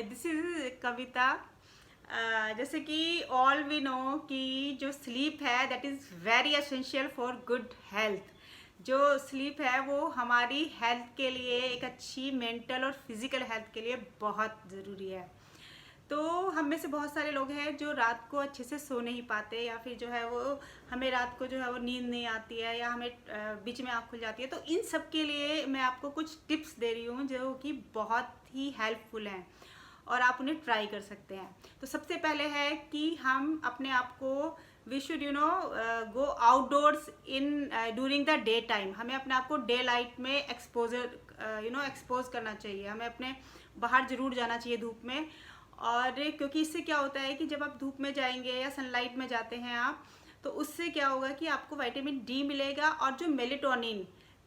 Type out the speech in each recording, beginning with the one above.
Hi, this is कविता। जैसे कि all we know कि जो स्लीप है that is very essential for good health. जो स्लीप है वो हमारी हेल्थ के लिए, एक अच्छी मेंटल और फिजिकल हेल्थ के लिए बहुत ज़रूरी है। तो हम में से बहुत सारे लोग हैं जो रात को अच्छे से सो नहीं पाते, या फिर जो है वो हमें रात को जो है वो नींद नहीं आती है, या हमें बीच में आँख खुल जाती है। तो इन सब के लिए मैं आपको कुछ टिप्स दे रही हूँ जो कि बहुत ही हेल्पफुल हैं और आप उन्हें ट्राई कर सकते हैं। तो सबसे पहले है कि हम अपने आप को we should go outdoors in during the day time. हमें अपने आप को डे लाइट में एक्सपोजर एक्सपोज करना चाहिए। हमें अपने बाहर ज़रूर जाना चाहिए धूप में। और क्योंकि इससे क्या होता है कि जब आप धूप में जाएंगे या सनलाइट में जाते हैं आप, तो उससे क्या होगा कि आपको विटामिन डी मिलेगा। और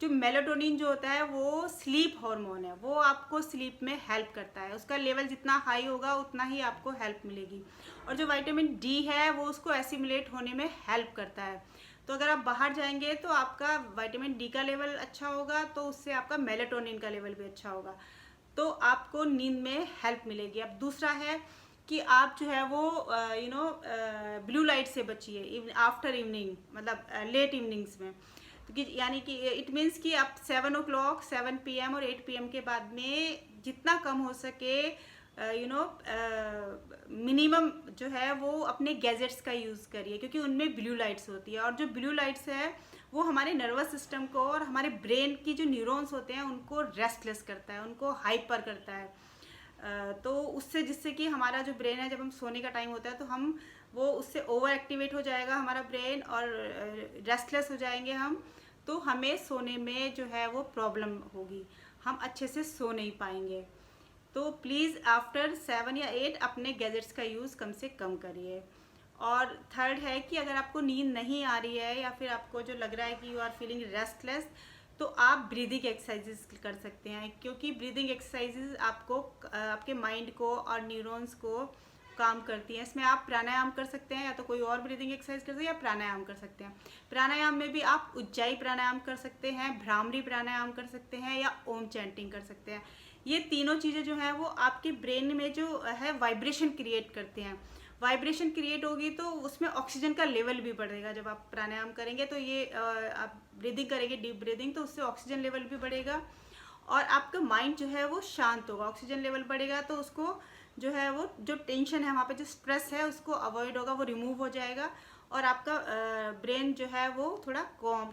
जो मेलेटोनिन जो होता है वो स्लीप हार्मोन है, वो आपको स्लीप में हेल्प करता है। उसका लेवल जितना हाई होगा उतना ही आपको हेल्प मिलेगी। और जो विटामिन डी है वो उसको एसिमुलेट होने में हेल्प करता है। तो अगर आप बाहर जाएंगे तो आपका विटामिन डी का लेवल अच्छा होगा, तो उससे आपका मेलेटोनिन का लेवल भी अच्छा होगा, तो आपको नींद में हेल्प मिलेगी। अब दूसरा है कि आप जो है वो ब्लू लाइट से बचिए आफ्टर इवनिंग, मतलब लेट इवनिंग्स में। तो यानी कि इट मीन्स कि आप 7 o'clock 7 PM और 8 PM के बाद में जितना कम हो सके मिनिमम जो है वो अपने गैजेट्स का यूज़ करिए, क्योंकि उनमें ब्लू लाइट्स होती है। और जो ब्लू लाइट्स है वो हमारे नर्वस सिस्टम को और हमारे ब्रेन की जो न्यूरॉन्स होते हैं उनको रेस्टलेस करता है, उनको हाइपर करता है। तो उससे जिससे कि हमारा जो ब्रेन है, जब हम सोने का टाइम होता है तो हम वो उससे ओवर एक्टिवेट हो जाएगा हमारा ब्रेन, और रेस्टलेस हो जाएंगे हम। तो हमें सोने में जो है वो प्रॉब्लम होगी, हम अच्छे से सो नहीं पाएंगे। तो प्लीज़ आफ्टर 7 या 8 अपने गैजेट्स का यूज़ कम से कम करिए। और थर्ड है कि अगर आपको नींद नहीं आ रही है या फिर आपको जो लग रहा है कि यू आर फीलिंग रेस्टलेस, तो आप ब्रीदिंग एक्सरसाइजेस कर सकते हैं, क्योंकि ब्रीदिंग एक्सरसाइजेस आपको आपके माइंड को और न्यूरॉन्स को काम करती हैं। इसमें आप प्राणायाम कर सकते हैं, या तो कोई और ब्रीदिंग एक्सरसाइज कर सकते हैं, या प्राणायाम कर सकते हैं। प्राणायाम में भी आप उज्जाई प्राणायाम कर सकते हैं, भ्रामरी प्राणायाम कर सकते हैं, या ओम चैंटिंग कर सकते हैं। ये तीनों चीज़ें जो हैं वो आपके ब्रेन में जो है वाइब्रेशन क्रिएट करते हैं। वाइब्रेशन क्रिएट होगी तो उसमें ऑक्सीजन का लेवल भी बढ़ेगा। जब आप प्राणायाम करेंगे तो ये आप ब्रीदिंग करेंगे, डीप ब्रीदिंग, तो उससे ऑक्सीजन लेवल भी बढ़ेगा और आपका माइंड जो है वो शांत होगा। ऑक्सीजन लेवल बढ़ेगा तो उसको जो है वो जो टेंशन है वहाँ पे, जो स्ट्रेस है, उसको अवॉइड होगा, वो रिमूव हो जाएगा। और आपका ब्रेन जो है वो थोड़ा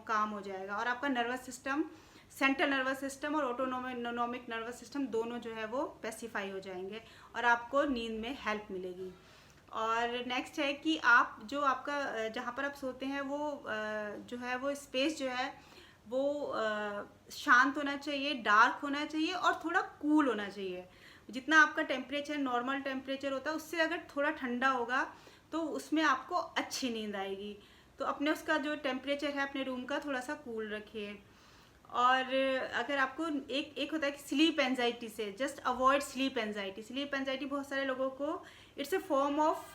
काम हो जाएगा। और आपका nervous system, central nervous system और ऑटोनोमिक नर्वस सिस्टम दोनों जो है वो पैसिफाई हो जाएंगे और आपको नींद में हेल्प मिलेगी। और नेक्स्ट है कि आप जो आपका जहाँ पर आप सोते हैं वो जो है वो स्पेस जो है वो शांत होना चाहिए, डार्क होना चाहिए और थोड़ा कूल होना चाहिए। जितना आपका टेम्परेचर नॉर्मल टेम्परेचर होता है उससे अगर थोड़ा ठंडा होगा तो उसमें आपको अच्छी नींद आएगी। तो अपने उसका जो टेम्परेचर है अपने रूम का थोड़ा सा कूल रखिए। और अगर आपको एक एक होता है कि स्लीप एंजाइटी से just avoid sleep anxiety. Sleep anxiety बहुत सारे लोगों को it's a form of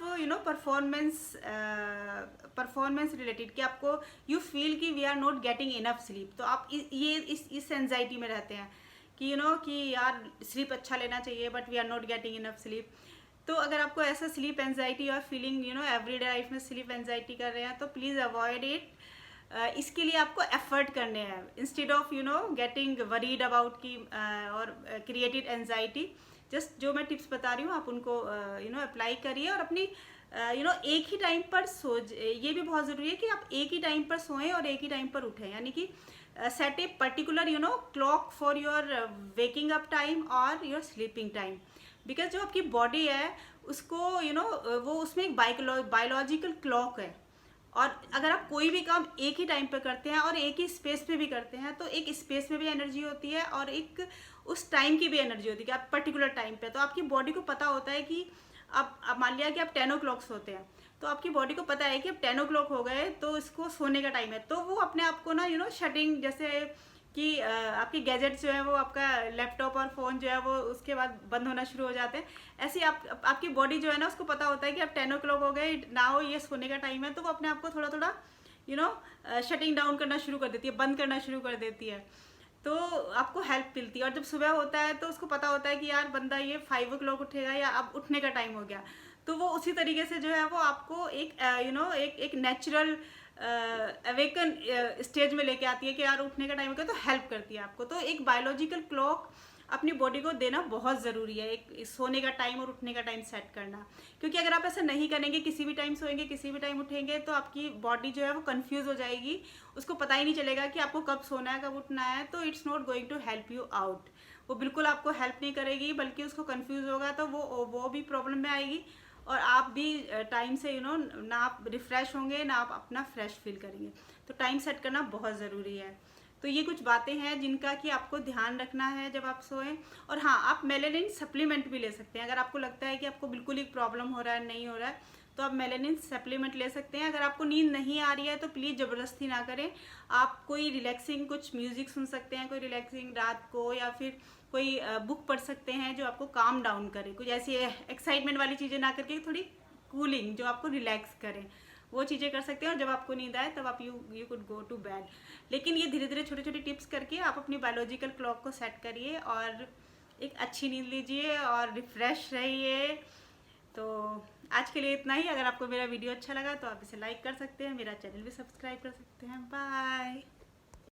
performance related, कि आपको यू फील कि we are not getting enough sleep. तो आप ये इस एंजाइटी में रहते हैं कि कि यार स्लीप अच्छा लेना चाहिए but we are not getting enough sleep. तो अगर आपको ऐसा स्लीप एंजाइटी और फीलिंग एवरीडे लाइफ में स्लीप एंजाइटी कर रहे हैं तो प्लीज़ अवॉइड इट। इसके लिए आपको एफर्ट करने हैं instead of getting worried about की और क्रिएटेड एंजाइटी। जस्ट जो मैं टिप्स बता रही हूँ आप उनको अप्लाई करिए। और अपनी एक ही टाइम पर ये भी बहुत ज़रूरी है कि आप एक ही टाइम पर सोएं और एक ही टाइम पर उठें, यानी कि set a particular clock for your waking up time और योर स्लीपिंग टाइम। बिकॉज जो आपकी बॉडी है उसको वो उसमें एक बायोलॉजिकल क्लॉक है। और अगर आप कोई भी काम एक ही टाइम पे करते हैं और एक ही स्पेस पे भी करते हैं तो एक स्पेस में भी एनर्जी होती है और एक उस टाइम की भी एनर्जी होती है कि आप पर्टिकुलर टाइम पे। तो आपकी बॉडी को पता होता है कि अब मान लिया कि आप 10 o'clock सोते हैं, तो आपकी बॉडी को पता है कि अब 10 o'clock हो गए तो इसको सोने का टाइम है। तो वो अपने आप को ना शटिंग, जैसे कि आपके गैजेट्स जो है वो आपका लैपटॉप और फ़ोन जो है वो उसके बाद बंद होना शुरू हो जाते हैं। ऐसे आपकी बॉडी जो है ना उसको पता होता है कि अब 10 o'clock हो गए, ना हो ये सोने का टाइम है, तो वो अपने आप को थोड़ा थोड़ा शटिंग डाउन करना शुरू कर देती है, बंद करना शुरू कर देती है। तो आपको हेल्प मिलती है। और जब सुबह होता है तो उसको पता होता है कि यार बंदा ये 5 ओ क्लॉक उठेगा या अब उठने का टाइम हो गया, तो वो उसी तरीके से जो है वो आपको एक एक नेचुरल अवेकन स्टेज में लेके आती है कि यार उठने का टाइम हो गया, तो हेल्प करती है आपको। तो एक बायोलॉजिकल क्लॉक अपनी बॉडी को देना बहुत ज़रूरी है, एक सोने का टाइम और उठने का टाइम सेट करना। क्योंकि अगर आप ऐसा नहीं करेंगे, किसी भी टाइम सोएंगे किसी भी टाइम उठेंगे, तो आपकी बॉडी जो है वो कंफ्यूज हो जाएगी, उसको पता ही नहीं चलेगा कि आपको कब सोना है कब उठना है। तो it's not going to help you out, वो बिल्कुल आपको हेल्प नहीं करेगी, बल्कि उसको कंफ्यूज होगा तो वो भी प्रॉब्लम में आएगी, और आप भी टाइम से ना आप रिफ़्रेश होंगे ना आप अपना फ्रेश फील करेंगे। तो टाइम सेट करना बहुत ज़रूरी है। तो ये कुछ बातें हैं जिनका कि आपको ध्यान रखना है जब आप सोएं। और हाँ, आप मेलेनिन सप्लीमेंट भी ले सकते हैं। अगर आपको लगता है कि आपको बिल्कुल ही प्रॉब्लम हो रहा है, नहीं हो रहा है, तो आप मेलेनिन सप्लीमेंट ले सकते हैं। अगर आपको नींद नहीं आ रही है तो प्लीज़ ज़बरदस्ती ना करें। आप कोई रिलैक्सिंग कुछ म्यूज़िक सुन सकते हैं, कोई रिलैक्सिंग रात को, या फिर कोई बुक पढ़ सकते हैं जो आपको काम डाउन करे। कुछ ऐसी एक्साइटमेंट वाली चीज़ें ना करके थोड़ी कूलिंग जो आपको रिलैक्स करें, वो चीज़ें कर सकते हैं। और जब आपको नींद आए तब आप you could go to bed. लेकिन ये धीरे धीरे छोटी छोटी टिप्स करके आप अपनी बायोलॉजिकल क्लॉक को सेट करिए और एक अच्छी नींद लीजिए और रिफ्रेश रहिए। तो आज के लिए इतना ही। अगर आपको मेरा वीडियो अच्छा लगा तो आप इसे लाइक कर सकते हैं, मेरा चैनल भी सब्सक्राइब कर सकते हैं। बाय।